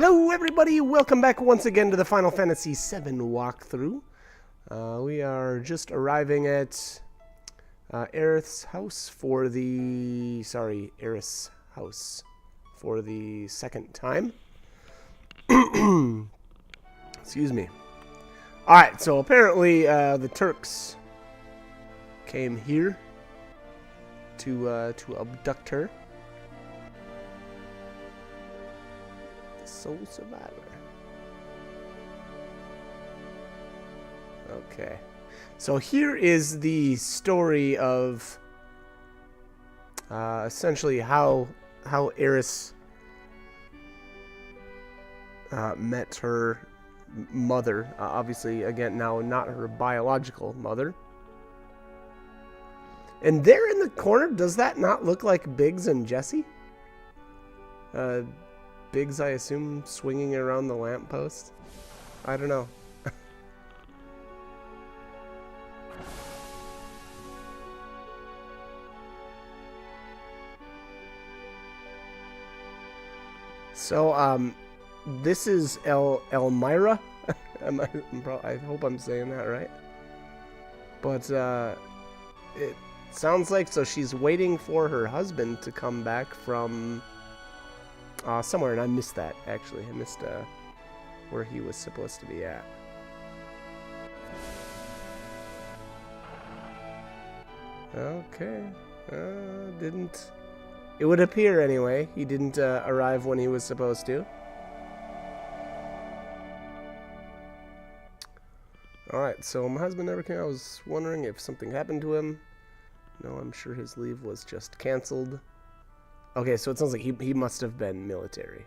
Hello everybody, welcome back once again to the Final Fantasy VII walkthrough. We are just arriving at Aerith's house for the... Aerith's house for the second time. Excuse me. Alright, so apparently the Turks came here to abduct her. Soul Survivor. Okay. So here is the story of essentially how Aerith met her mother. Obviously, again, now not her biological mother. And there in the corner, does that not look like Biggs and Jesse? Biggs, I assume, swinging around the lamppost? I don't know. So, this is Elmira. I hope I'm saying that right. But, it sounds like, so she's waiting for her husband to come back from... somewhere, and I missed that, actually. I missed where he was supposed to be at. Okay. Didn't... It would appear, anyway. He didn't arrive when he was supposed to. Alright, so my husband never came. I was wondering if something happened to him. No, I'm sure his leave was just canceled. Okay, so it sounds like he must have been military.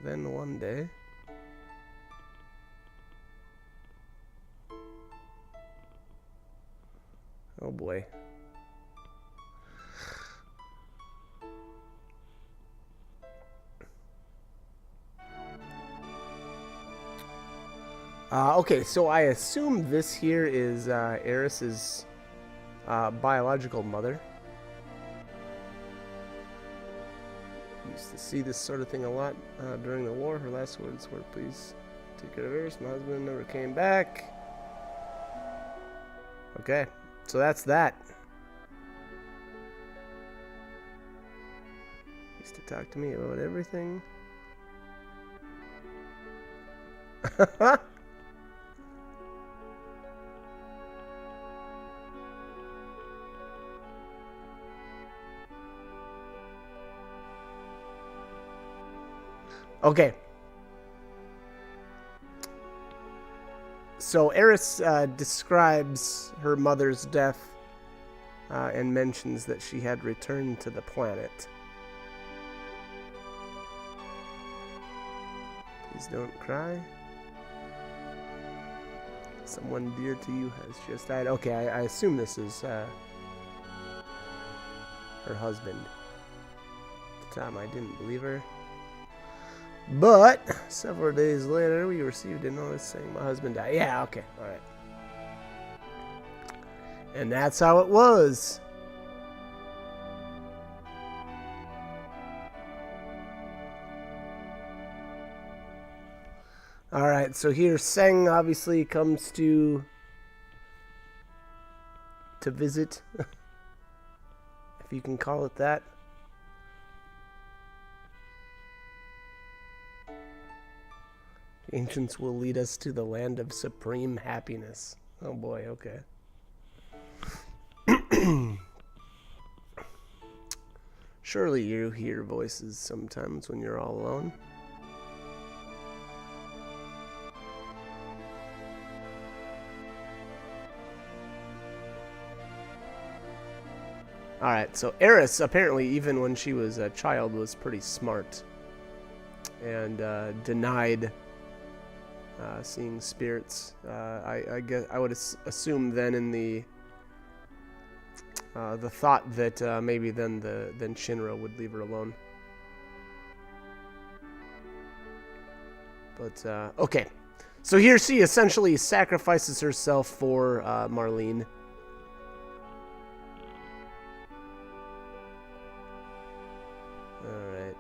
Then one day... Oh boy. Okay, so I assume this here is Aerith's biological mother. Used to see this sort of thing a lot during the war. Her last words were, "Please take care of Aerith. My husband never came back." Okay, so that's that. Used to talk to me about everything. Okay. So Aerith describes her mother's death and mentions that she had returned to the planet. Please don't cry. Someone dear to you has just died. Okay, I assume this is her husband. At the time, I didn't believe her. But several days later, we received a notice saying my husband died. Yeah, okay, all right. And that's how it was. All right, so here Seng obviously comes to visit, if you can call it that. Ancients will lead us to the land of supreme happiness. Oh boy, okay. Surely you hear voices sometimes when you're all alone. Alright, so Aerith, apparently, even when she was a child, was pretty smart. And denied seeing spirits. I guess I would assume then in the thought that maybe then Shinra would leave her alone. But okay, so here she essentially sacrifices herself for Marlene. Alright.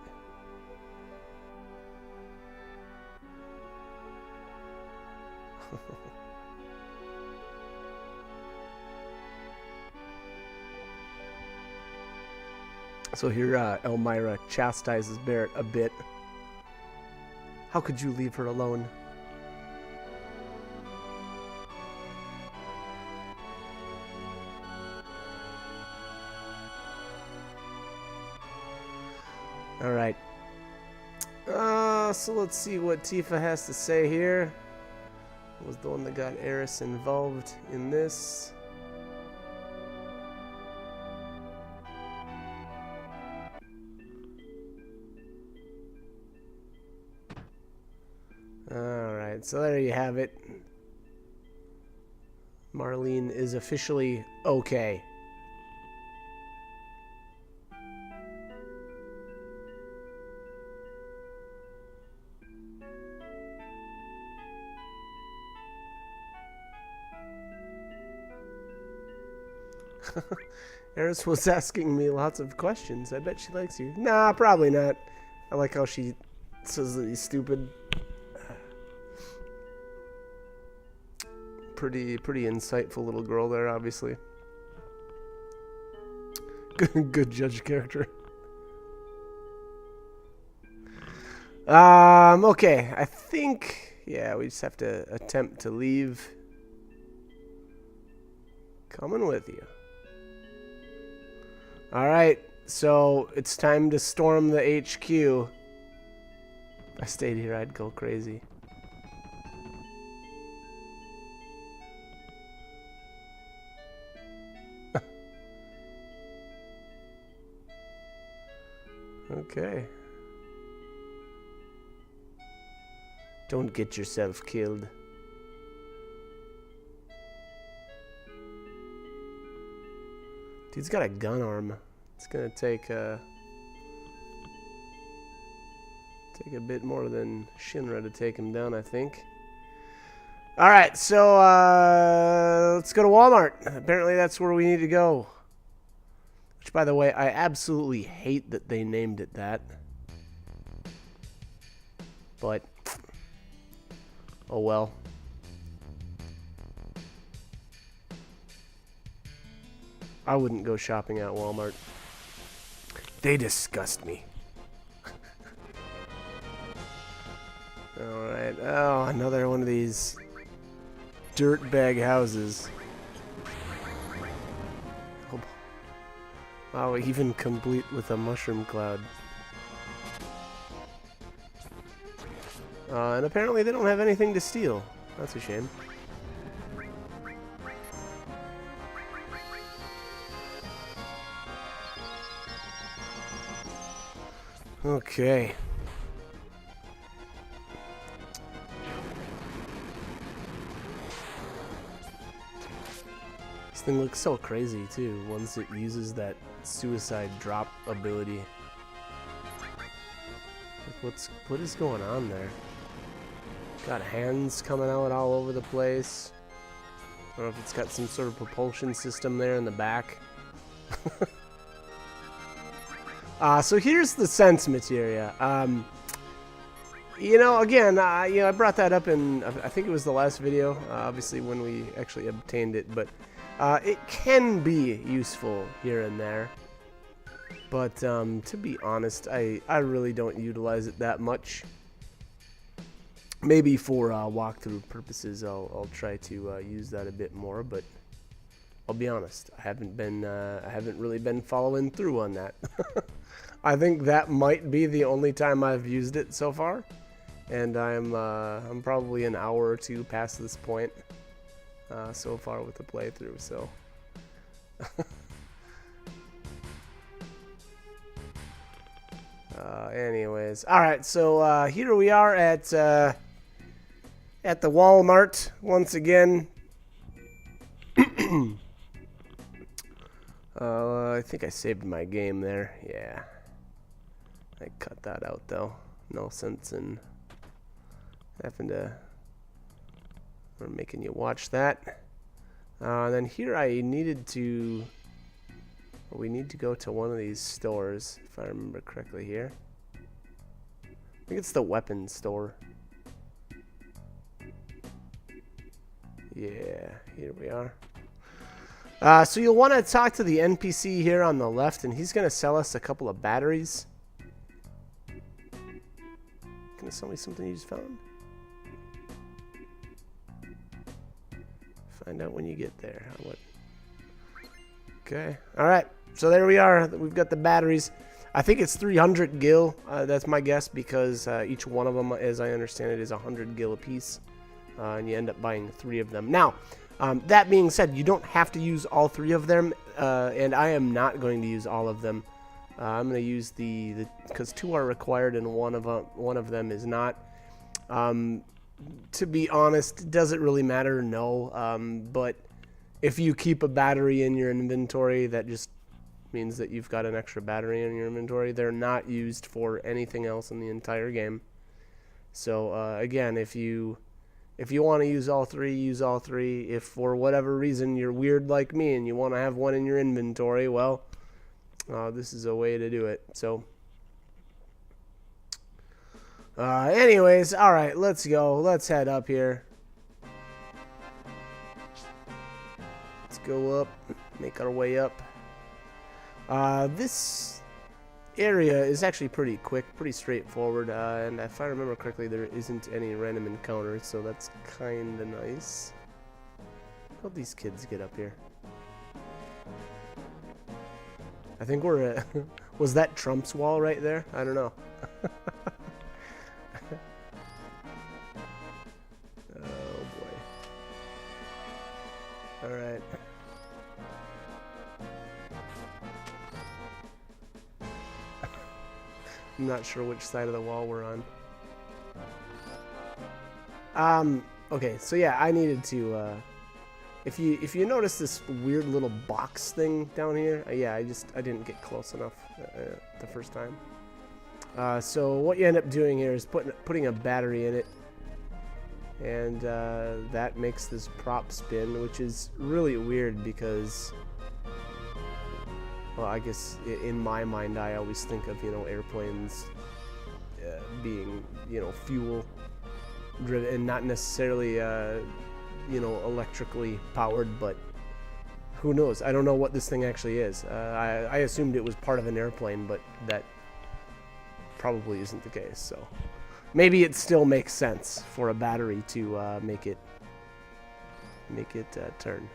So here, Elmira chastises Barrett a bit. How could you leave her alone? Alright. So let's see what Tifa has to say here. Was the one that got Eris involved in this. Alright, so there you have it. Marlene is officially okay. Eris was asking me lots of questions. I bet she likes you. Nah, probably not. I like how she says that he's stupid. Pretty insightful little girl there, obviously. Good judge character. Okay. I think, yeah, we just have to attempt to leave. Coming with you. Alright, so it's time to storm the HQ. If I stayed here, I'd go crazy. Okay. Don't get yourself killed. Dude's got a gun arm. It's gonna take a bit more than Shinra to take him down, I think. Alright, so let's go to Walmart. Apparently that's where we need to go. Which, by the way, I absolutely hate that they named it that. But, oh well. I wouldn't go shopping at Walmart. They disgust me. Alright. Oh, another one of these dirtbag houses. Oh, wow, even complete with a mushroom cloud. And apparently they don't have anything to steal. That's a shame. Okay. This thing looks so crazy too, once it uses that suicide drop ability. Like what is going on there? Got hands coming out all over the place. I don't know if it's got some sort of propulsion system there in the back. So here's the sense materia. You know, again, you know, I brought that up in, I think it was the last video, obviously when we actually obtained it, but it can be useful here and there. But to be honest, I really don't utilize it that much. Maybe for walkthrough purposes, I'll try to use that a bit more, but I'll be honest, I haven't really been following through on that. I think that might be the only time I've used it so far, and I'm probably an hour or two past this point so far with the playthrough. So, anyways, all right. So here we are at the Walmart once again. I think I saved my game there. Yeah. I cut that out though. No sense in having to or making you watch that. And then here I needed to we need to go to one of these stores, if I remember correctly here. I think it's the weapons store. Yeah, here we are. So you'll want to talk to the NPC here on the left, and he's going to sell us a couple of batteries. Can you sell me something you just found? Find out when you get there. Okay. All right. So there we are. We've got the batteries. I think it's 300 gil. That's my guess because each one of them, as I understand it, is 100 gil apiece. And you end up buying 3 of them. Now, that being said, you don't have to use all 3 of them. And I am not going to use all of them. I'm going to use because 2 are required and one of them is not. To be honest, does it really matter? No. But if you keep a battery in your inventory, that just means that you've got an extra battery in your inventory. They're not used for anything else in the entire game. So again, if you want to use all 3, use all 3. If for whatever reason you're weird like me and you want to have one in your inventory, well, this is a way to do it. So anyways, all right, let's go. Let's head up here. Let's go up, make our way up. This area is actually pretty quick, pretty straightforward, and if I remember correctly, there isn't any random encounters, so that's kind of nice. How'd these kids get up here? I think we're at... Was that Trump's wall right there? I don't know. Oh boy. Alright. I'm not sure which side of the wall we're on. Okay, so yeah, I needed to, if you notice this weird little box thing down here, yeah, I didn't get close enough the first time. So what you end up doing here is putting a battery in it, and that makes this prop spin, which is really weird because, well, I guess in my mind I always think of, airplanes being, fuel driven and not necessarily, electrically powered, but who knows? I don't know what this thing actually is. I assumed it was part of an airplane, but that probably isn't the case, so maybe it still makes sense for a battery to make it turn.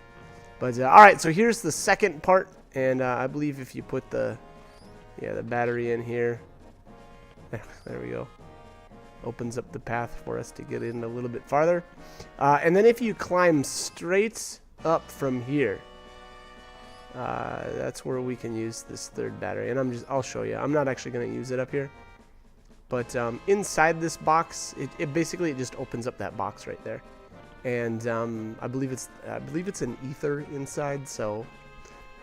But all right, so here's the second part. And I believe if you put the battery in here, there we go, opens up the path for us to get in a little bit farther. And then if you climb straight up from here, that's where we can use this third battery. And I'll show you. I'm not actually going to use it up here, but inside this box, it basically just opens up that box right there. And I believe it's an ether inside, so.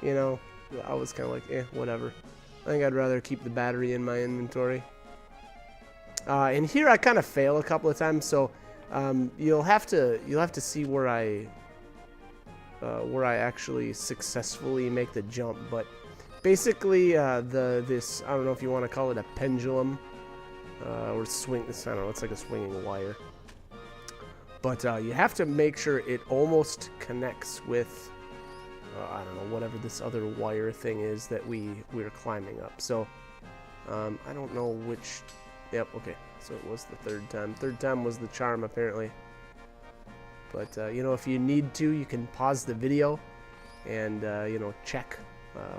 I was kind of like, whatever. I think I'd rather keep the battery in my inventory. And here I kind of fail a couple of times, so you'll have to see where I actually successfully make the jump. But basically, this I don't know if you want to call it a pendulum or swing. I don't know. It's like a swinging wire. But you have to make sure it almost connects with. I don't know, whatever this other wire thing is that we're climbing up. So, I don't know which... Yep, okay. So it was the third time. Third time was the charm, apparently. But, if you need to, you can pause the video and, check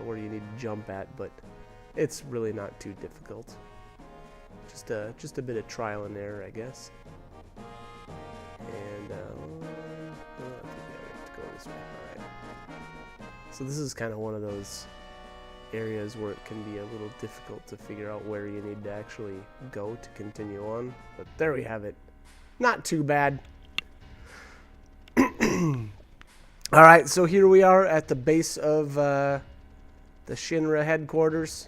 where you need to jump at. But it's really not too difficult. Just a bit of trial and error, I guess. And, I think I have to go this way. All right. So this is kind of one of those areas where it can be a little difficult to figure out where you need to actually go to continue on. But there we have it. Not too bad. Alright, so here we are at the base of the Shinra headquarters.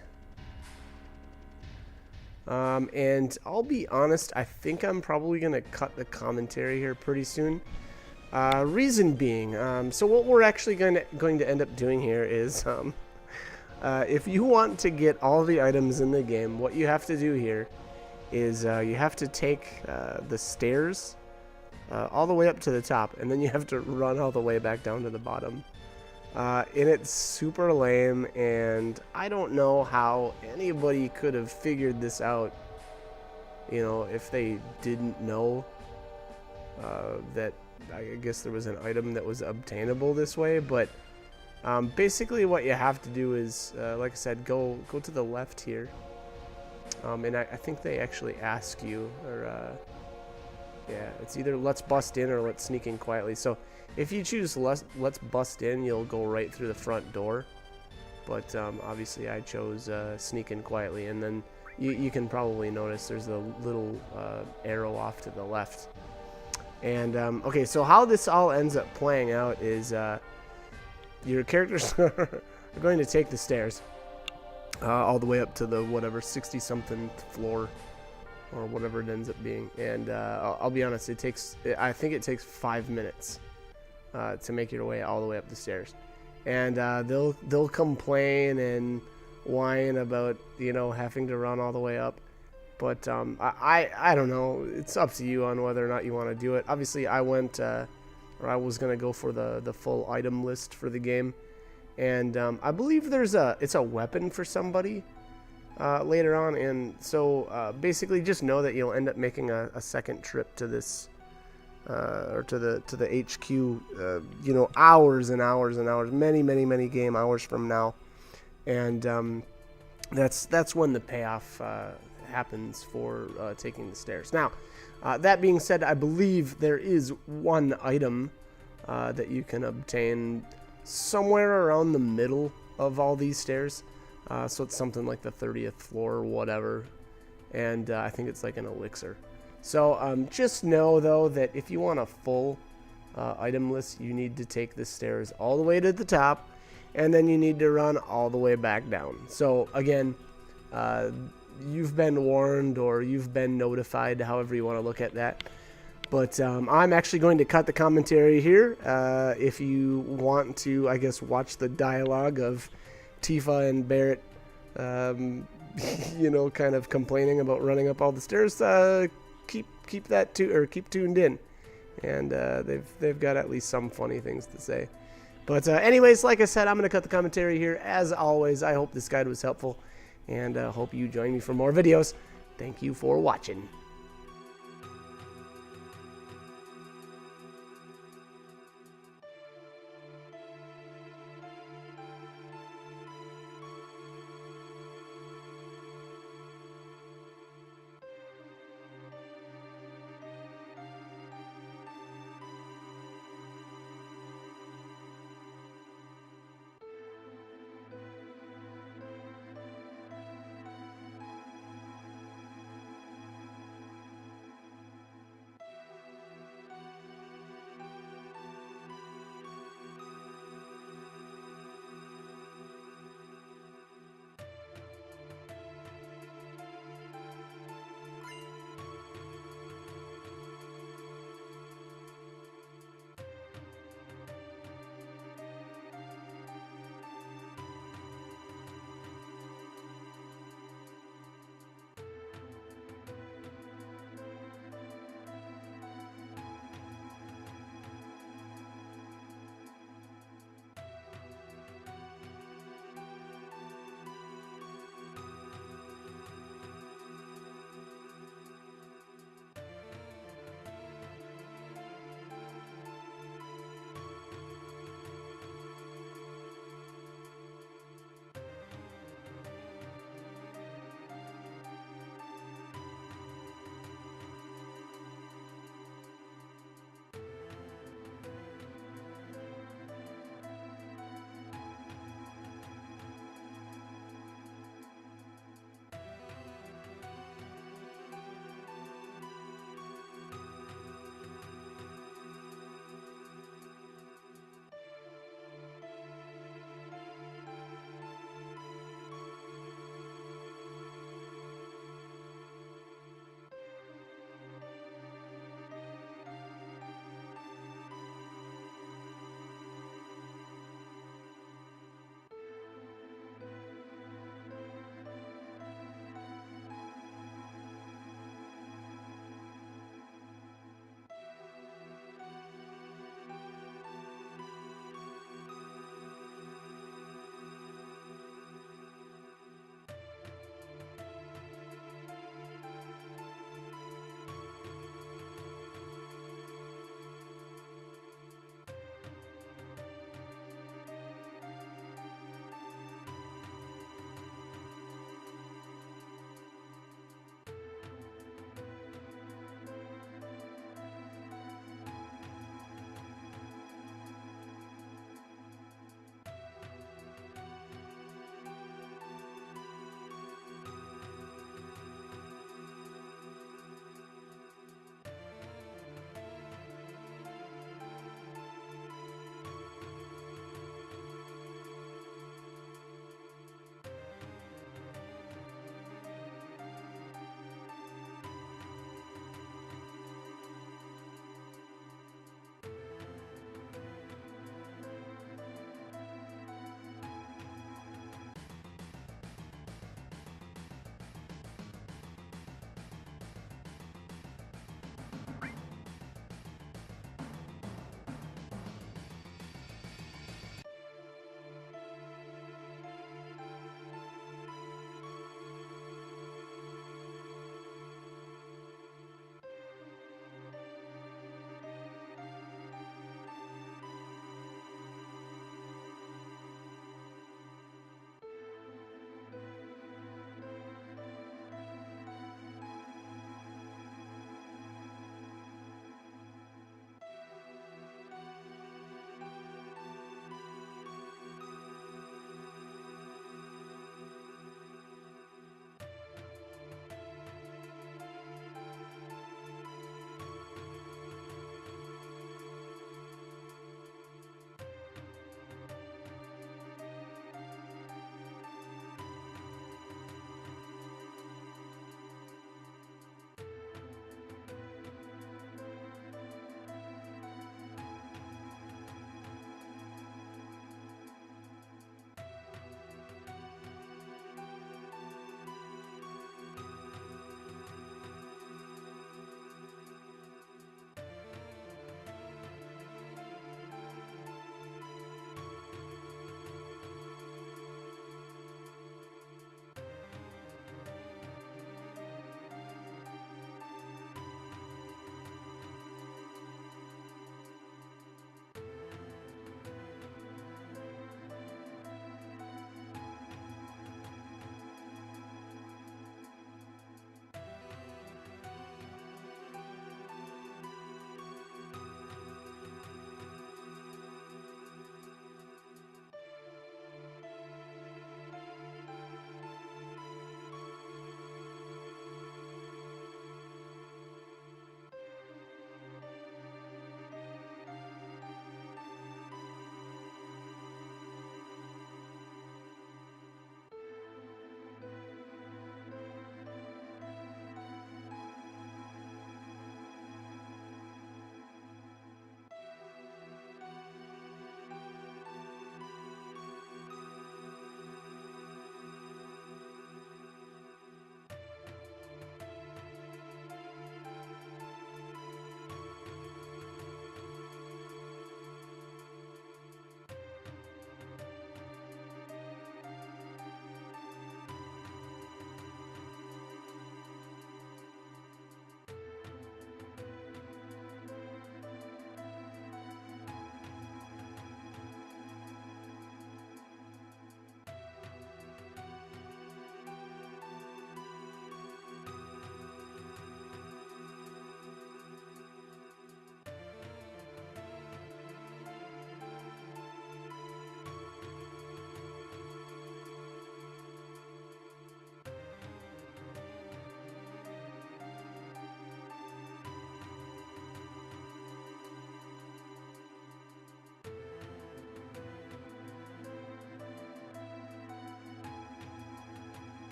And I'll be honest, I think I'm probably going to cut the commentary here pretty soon. Reason being, so what we're actually going to end up doing here is, if you want to get all the items in the game, what you have to do here is you have to take the stairs all the way up to the top, and then you have to run all the way back down to the bottom. And it's super lame, and I don't know how anybody could have figured this out, you know, if they didn't know that I guess there was an item that was obtainable this way. But basically what you have to do is, like I said, go to the left here, and I think they actually ask you, or yeah, it's either let's bust in or let's sneak in quietly. So if you choose let's bust in, you'll go right through the front door. But obviously I chose sneak in quietly, and then you can probably notice there's a little arrow off to the left. And okay, so how this all ends up playing out is your characters are going to take the stairs all the way up to the whatever 60-something floor, or whatever it ends up being. And I'll be honest, I think it takes 5 minutes to make your way all the way up the stairs. And they'll complain and whine about, you know, having to run all the way up. But I don't know. It's up to you on whether or not you want to do it. Obviously, I went, or I was gonna go for the full item list for the game, and I believe it's a weapon for somebody later on. And so basically, just know that you'll end up making a second trip to this, or to the HQ. You know, hours and hours and hours, many game hours from now, and that's when the payoff happens for taking the stairs. Now, that being said, I believe there is one item that you can obtain somewhere around the middle of all these stairs. So it's something like the 30th floor or whatever, and I think it's like an elixir. So just know, though, that if you want a full item list, you need to take the stairs all the way to the top, and then you need to run all the way back down. So again, you've been warned, or you've been notified, however you want to look at that. But I'm actually going to cut the commentary here. If you want to, I guess, watch the dialogue of Tifa and Barret, you know, kind of complaining about running up all the stairs, keep tuned in, and they've got at least some funny things to say. But anyways, like I said, I'm going to cut the commentary here. As always, I hope this guide was helpful, and hope you join me for more videos. Thank you for watching.